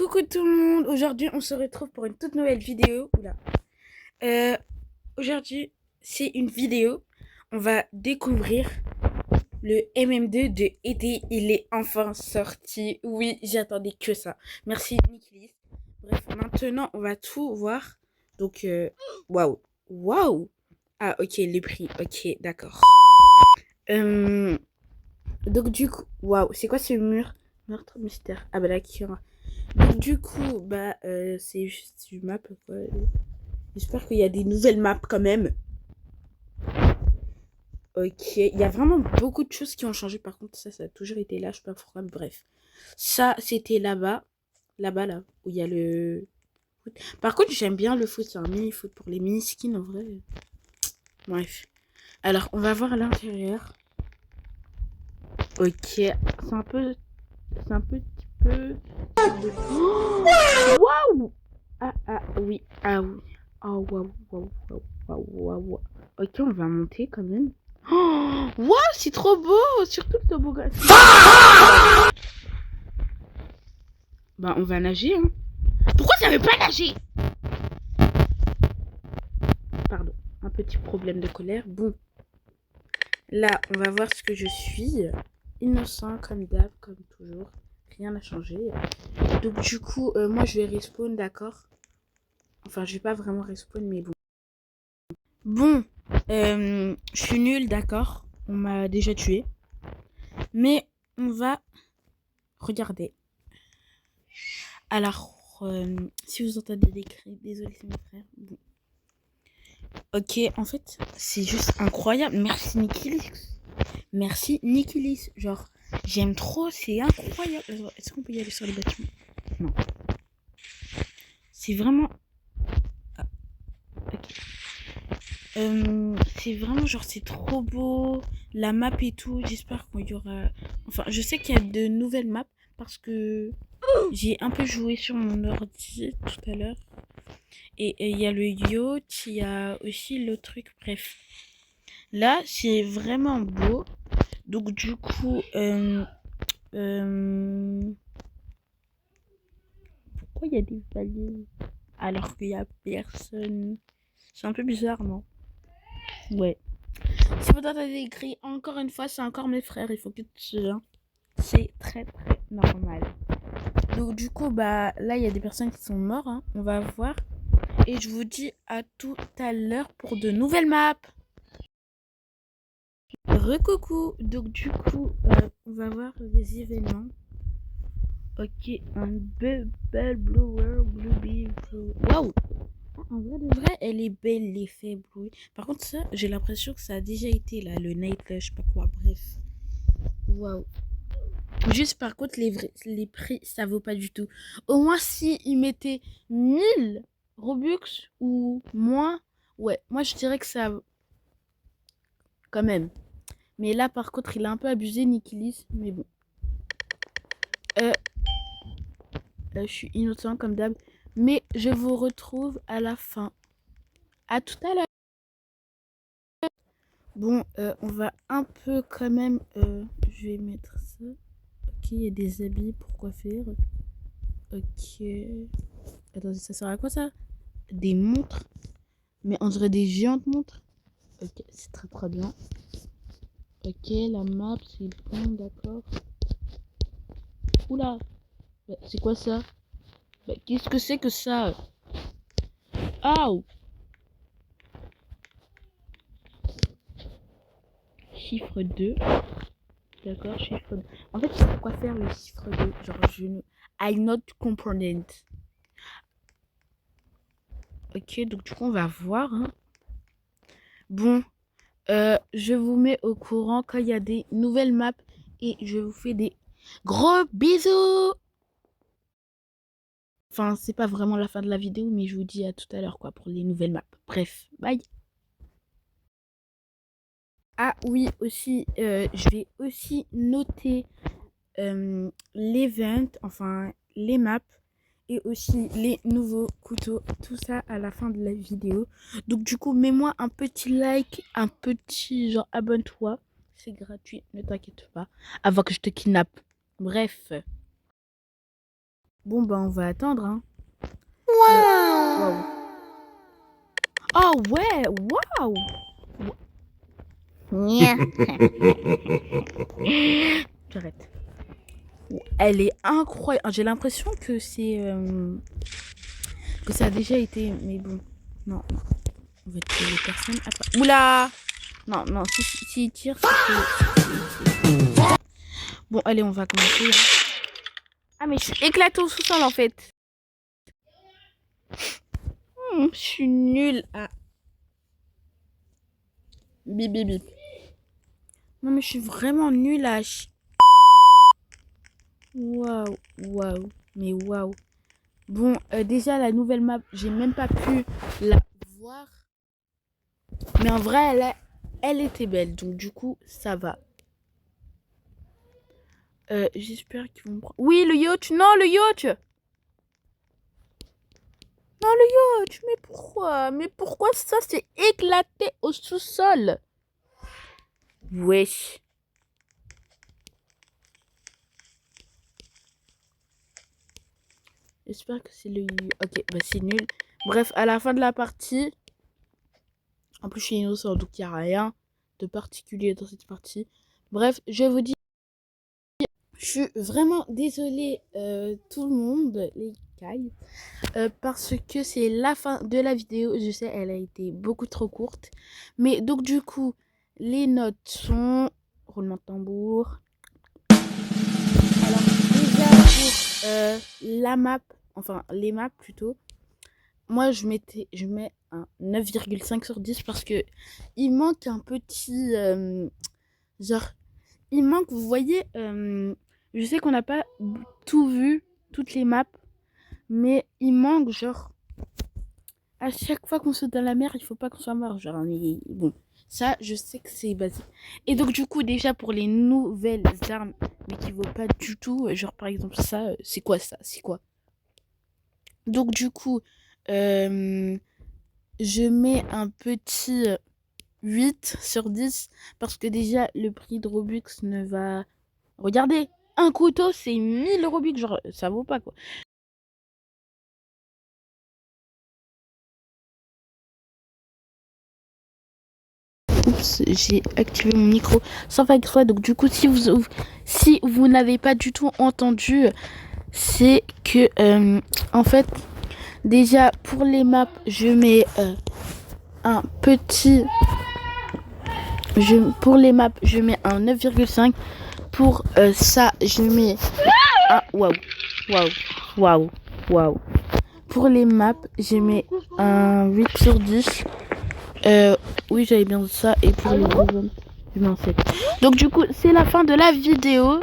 Coucou tout le monde, aujourd'hui on se retrouve pour une toute nouvelle vidéo. Oula. Aujourd'hui c'est une vidéo, on va découvrir le MM2 de été, il est enfin sorti. Oui, j'attendais que ça. Merci Nikilis. Bref, maintenant on va tout voir. Donc, waouh, waouh. Ah ok, les prix, ok, d'accord. Donc du coup, waouh, c'est quoi ce mur? Meurtre mystère. Ah bah là, qui aura. Donc du coup, c'est juste une map quoi. J'espère qu'il y a des nouvelles maps quand même. Ok, il y a vraiment beaucoup de choses qui ont changé. Par contre, ça a toujours été là, je sais pas pourquoi. Bref, ça c'était là-bas, là, où il y a le foot. Par contre, j'aime bien le foot, c'est un mini-foot pour les mini-skins en vrai. Bref, alors on va voir à l'intérieur. Ok, c'est un petit peu. Oh waouh! Ah oui, ah oui. Oh waouh, waouh, waouh, waouh, waouh. Ok, on va monter quand même. Oh, waouh, c'est trop beau, surtout le toboggan. Bah, on va nager, hein. Pourquoi ça veut pas nager? Pardon, un petit problème de colère. Bon, là, on va voir ce que je suis. Innocent comme d'hab, comme toujours. Rien n'a changé. Donc, du coup, moi, je vais respawn, d'accord? Enfin, je vais pas vraiment respawn, mais bon. Bon, je suis nulle, d'accord? On m'a déjà tué. Mais on va regarder. Alors, si vous entendez des cris, désolé, c'est mon frère. Bon. Ok, en fait, c'est juste incroyable. Merci Nikilis. Merci Nikilis. Genre, j'aime trop, c'est incroyable. Est-ce qu'on peut y aller sur les bâtiments? Non. C'est vraiment. Ah, ok. C'est vraiment genre, c'est trop beau. La map et tout. J'espère qu'il y aura. Enfin, je sais qu'il y a de nouvelles maps parce que j'ai un peu joué sur mon ordi tout à l'heure. Et il y a le yacht, il y a aussi le truc, bref. Là, c'est vraiment beau. Donc, du coup, pourquoi il y a des valises alors qu'il y a personne? C'est un peu bizarre, non? Ouais. Si vous entendez des cris, encore une fois, c'est encore mes frères. Il faut que tu viennes. C'est très, très normal. Donc, du coup, bah, là, il y a des personnes qui sont mortes. Hein. On va voir. Et je vous dis à tout à l'heure pour de nouvelles maps. Recoucou. Donc du coup, on va voir les événements. Ok, un bubble blower, blue bee, blue. Waouh! En vrai de vrai, elle est belle l'effet blue. Par contre, ça, j'ai l'impression que ça a déjà été là, le night, je sais pas quoi. Bref. Waouh. Juste par contre, les prix, ça vaut pas du tout. Au moins, si ils mettaient 1000 Robux ou moins, ouais, moi je dirais que ça, quand même. Mais là, par contre, il a un peu abusé, Nikilis. Mais bon. Je suis innocent comme d'hab. Mais je vous retrouve à la fin. À tout à l'heure. Bon, on va un peu quand même... je vais mettre ça. Ok, il y a des habits pour quoi faire. Ok. Attendez, ça sert à quoi ça? Des montres. Mais on dirait des géantes montres. Ok, c'est très très bien. Ok, la map, c'est bon, d'accord. Oula, c'est quoi ça? Qu'est-ce que c'est que ça? Ah, chiffre 2. D'accord, chiffre 2. En fait, je sais pas quoi faire le chiffre 2. Genre, je ne... I not comprehend. Ok, donc du coup, on va voir. Hein. Bon, je vous mets au courant quand il y a des nouvelles maps. Et je vous fais des gros bisous. Enfin, c'est pas vraiment la fin de la vidéo, mais je vous dis à tout à l'heure, quoi, pour les nouvelles maps. Bref, bye. Ah oui, aussi, je vais aussi noter l'event, enfin les maps et aussi les nouveaux couteaux, tout ça à la fin de la vidéo. Donc du coup, mets-moi un petit like, un petit genre abonne-toi, c'est gratuit, ne t'inquiète pas, avant que je te kidnappe. Bref. Bon, bah, on va attendre, hein. Waouh. Oh, ouais, waouh. J'arrête. Elle est incroyable. J'ai l'impression que c'est... que ça a déjà été... Mais bon, non. On va tuer les personnes après. Oula. Non, non, si il tire, c'est... Bon, allez, on va commencer. Ah, mais je suis éclatée au sous-sol, en fait. Je suis nulle à... Bip, bip, bip. Non, mais je suis vraiment nulle à... Waouh, waouh, mais waouh. Bon, déjà, la nouvelle map, j'ai même pas pu la voir. Mais en vrai, elle était belle. Donc, du coup, ça va. J'espère qu'ils vont me prendre... Oui, le yacht. Non, le yacht. Non, le yacht. Mais pourquoi? Mais pourquoi ça s'est éclaté au sous-sol? Wesh. J'espère que c'est le... Ok, bah c'est nul. Bref, à la fin de la partie... En plus, je suis innocent, donc il n'y a rien de particulier dans cette partie. Bref, je vous dis... Je suis vraiment désolée, tout le monde, les cailles. Parce que c'est la fin de la vidéo. Je sais, elle a été beaucoup trop courte. Mais donc, du coup, les notes sont... Roulement de tambour. Alors, déjà pour la map, enfin les maps plutôt, moi je mets un 9,5 sur 10 parce que il manque un petit genre, il manque, vous voyez, je sais qu'on n'a pas tout vu, toutes les maps, mais il manque genre à chaque fois qu'on saute dans la mer, il faut pas qu'on soit mort, genre, mais bon, ça je sais que c'est basique. Et donc du coup déjà pour les nouvelles armes mais qui vaut pas du tout, genre par exemple ça, c'est quoi ça, c'est quoi? Donc du coup je mets un petit 8 sur 10 parce que déjà le prix de Robux ne va... Regardez, un couteau c'est 1000 Robux, genre ça vaut pas quoi. Oups, j'ai activé mon micro sans faire exprès, donc du coup si vous n'avez pas du tout entendu, c'est que en fait déjà pour les maps je mets un petit... pour les maps je mets un 9,5. Pour ça je mets un... Waouh. Pour les maps je mets un 8 sur 10. Oui, j'avais bien dit ça. Et pour les zones, je mets un 7. Donc du coup c'est la fin de la vidéo.